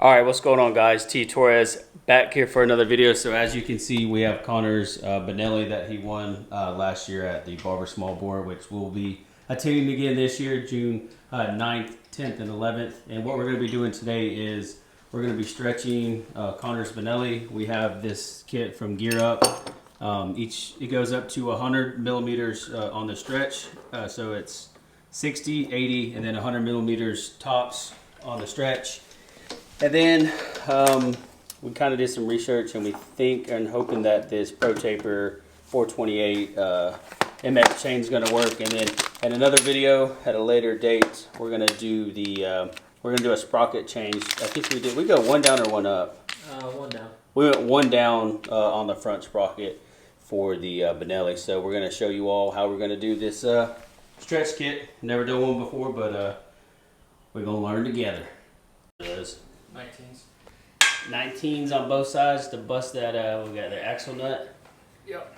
All right, what's going on, guys? T Torres back here for another video. So as you can see, we have Connor's Benelli that he won last year at the Barber Small Bore, which will be attending again this year, June 9th, 10th, and 11th. And what we're going to be doing today is we're going to be stretching Connor's Benelli. We have this kit from Gear Up. It goes up to 100 millimeters on the stretch. So it's 60, 80, and then 100 millimeters tops on the stretch. And then we kind of did some research, and we think and hoping that this Pro Taper 428 MX chain is going to work. And then in another video at a later date, we're going to do a sprocket change. I think we go one down or one up. One down. We went one down on the front sprocket for the Benelli. So we're going to show you all how we're going to do this stretch kit. Never done one before, but we're going to learn together. 19s on both sides to bust that, we got the axle nut. Yep.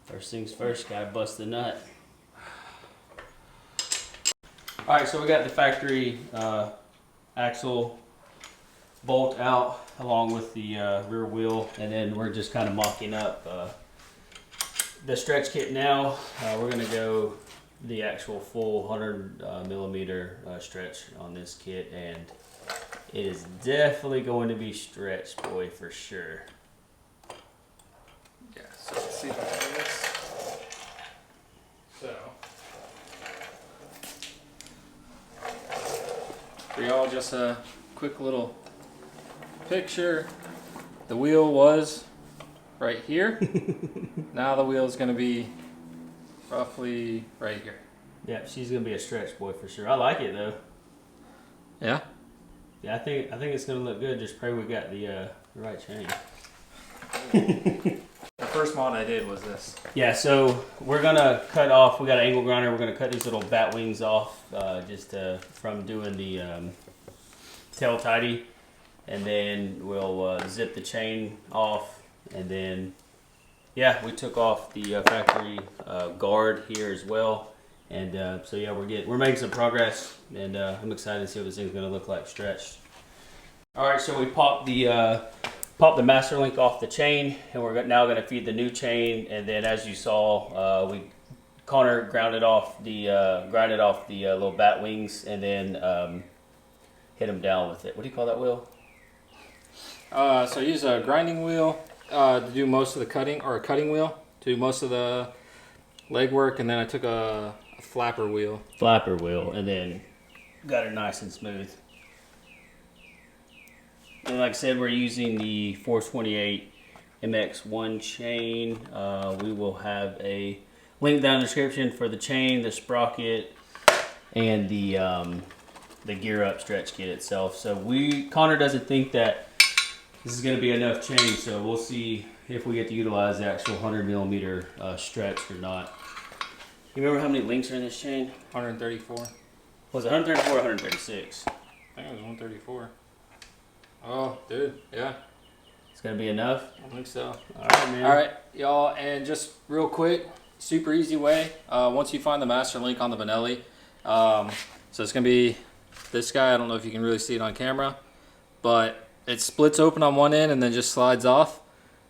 First things first, gotta bust the nut. Alright, so we got the factory axle bolt out along with the rear wheel, and then we're just kind of mocking up the stretch kit now. We're going to go the actual full 100 millimeter stretch on this kit, and it is definitely going to be stretched, boy, for sure. Yeah, so let's see if I can do this. So, for y'all, just a quick little picture. The wheel was right here. Now the wheel is going to be roughly right here. Yeah, she's going to be a stretch, boy, for sure. I like it, though. Yeah? Yeah, I think it's going to look good. Just pray we got the right chain. The first mod I did was this. Yeah, so we're going to cut off, we got an angle grinder, we're going to cut these little bat wings off from doing the tail tidy. And then we'll zip the chain off, and then yeah, we took off the factory guard here as well. And so yeah, we're making some progress, and I'm excited to see what this thing's going to look like stretched. All right, so we popped the master link off the chain, and we're now going to feed the new chain. And then, as you saw, Connor grinded off the little bat wings, and then hit them down with it. What do you call that wheel? So I use a grinding wheel to do most of the cutting, or a cutting wheel to do most of the leg work, and then I took a flapper wheel. And then got it nice and smooth. And like I said, we're using the 428 MX1 chain. We will have a link down in the description for the chain, the sprocket, and the Gear Up stretch kit itself. So Connor doesn't think that this is going to be enough chain, so we'll see if we get to utilize the actual 100 millimeter stretch or not. You remember how many links are in this chain? 134. Was it 134 or 136? I think it was 134. Oh, dude, yeah. It's going to be enough? I think so. All right, man. All right, y'all, and just real quick, super easy way. Once you find the master link on the Benelli, so it's going to be this guy. I don't know if you can really see it on camera, but it splits open on one end and then just slides off.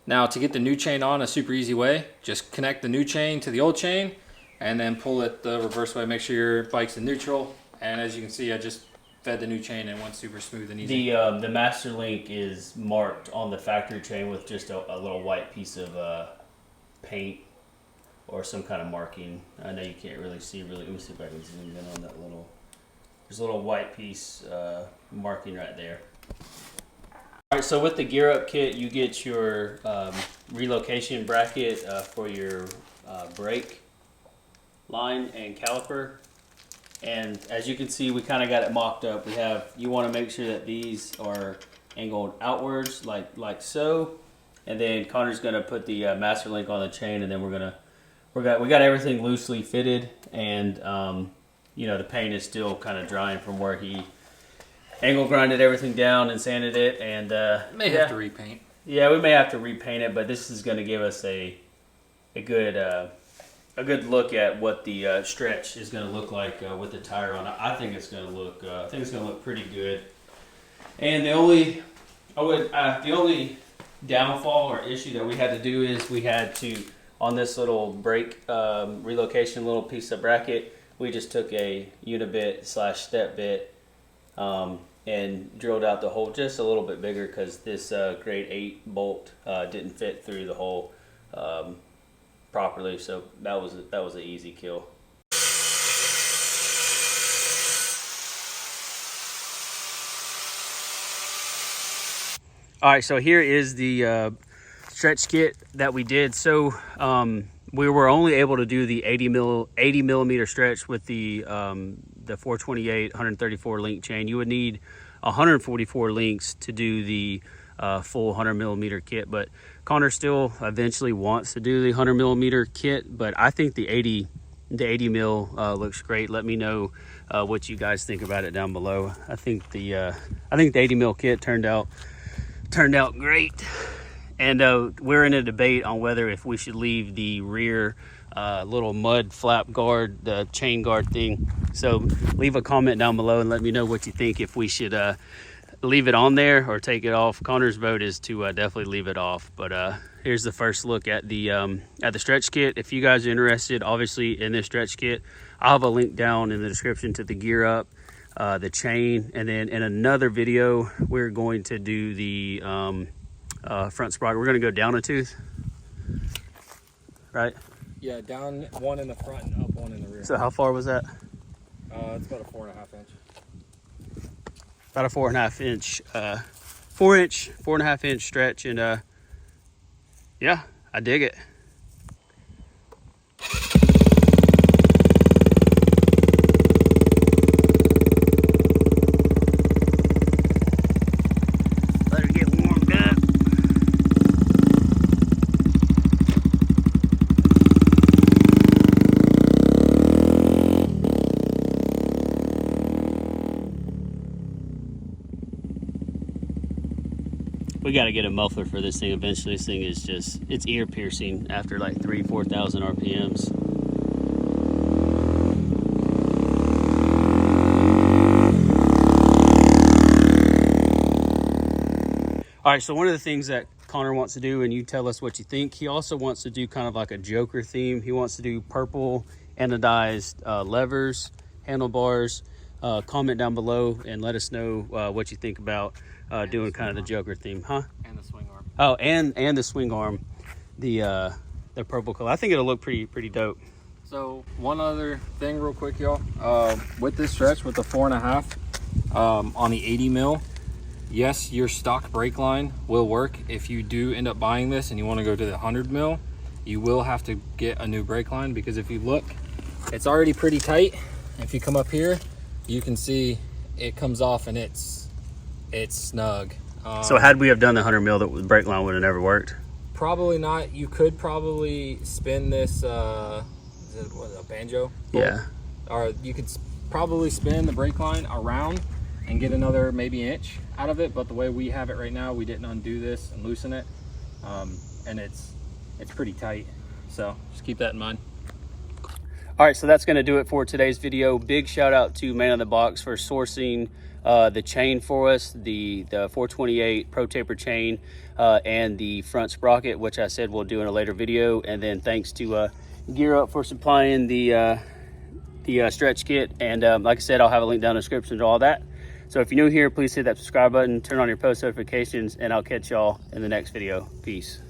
Now, to get the new chain on, a super easy way, just connect the new chain to the old chain and then pull it the reverse way. Make sure your bike's in neutral. And as you can see, I just fed the new chain and it went super smooth and easy. The master link is marked on the factory chain with just a little white piece of paint or some kind of marking. I know you can't really see. Let me see if I can zoom in on that little. There's a little white piece marking right there. All right, so with the Gear Up kit, you get your relocation bracket for your brake line and caliper. And as you can see, we kind of got it mocked up. You want to make sure that these are angled outwards like so. And then Connor's going to put the master link on the chain, and then we got everything loosely fitted, and the paint is still kind of drying from where he angle grinded everything down and sanded it, and may have to repaint. Yeah, we may have to repaint it, but this is going to give us a good a good look at what the stretch is going to look like with the tire on it. I think it's going to look pretty good. And the only downfall or issue that we had to do is we had to, on this little brake relocation little piece of bracket, we just took a unibit / step bit and drilled out the hole just a little bit bigger because this grade 8 bolt didn't fit through the hole properly. So that was an easy kill. All right, so here is the stretch kit that we did. So we were only able to do the 80 millimeter stretch with the 428 134 link chain. You would need 144 links to do the full 100 millimeter kit, but Connor still eventually wants to do the 100 millimeter kit. But I think the 80 mil looks great. Let me know what you guys think about it down below. I think the 80 mil kit turned out great, and we're in a debate on whether if we should leave the rear little mud flap guard, the chain guard thing. So leave a comment down below and let me know what you think, if we should leave it on there or take it off. Connor's vote is to definitely leave it off. But here's the first look at the stretch kit. If you guys are interested, obviously, in this stretch kit, I'll have a link down in the description to the gear up, the chain, and then in another video we're going to do the front sprocket. We're going to go down a tooth, right? Yeah, down one in the front and up one in the rear. So how far was that? It's about a 4.5 inch. About a 4.5 inch 4.5 inch stretch, and yeah, I dig it. We got to get a muffler for this thing eventually. This thing is just, it's ear piercing after like 4,000 RPMs. All right, so one of the things that Connor wants to do, and you tell us what you think, he also wants to do kind of like a Joker theme. He wants to do purple anodized levers, handlebars. Comment down below and let us know what you think about doing kind of the Joker theme, huh? And the swing arm. Oh, and the swing arm, the purple color. I think it'll look pretty dope. So one other thing real quick, y'all. With this stretch, with the 4.5 on the 80 mil, yes, your stock brake line will work. If you do end up buying this and you want to go to the 100 mil, you will have to get a new brake line, because if you look, it's already pretty tight. If you come up here, you can see it comes off and it's snug. So had we have done the 100 mil, the brake line would have never worked? Probably not. You could probably spin this, is it a banjo? Yeah. Or you could probably spin the brake line around and get another maybe inch out of it. But the way we have it right now, we didn't undo this and loosen it. And it's pretty tight. So just keep that in mind. All right, so that's going to do it for today's video. Big shout out to Man in the Box for sourcing the chain for us, the 428 Pro Taper chain, and the front sprocket, which I said we'll do in a later video. And then thanks to Gear Up for supplying the stretch kit. And like I said, I'll have a link down in the description to all that. So if you're new here, please hit that subscribe button, turn on your post notifications, and I'll catch y'all in the next video. Peace.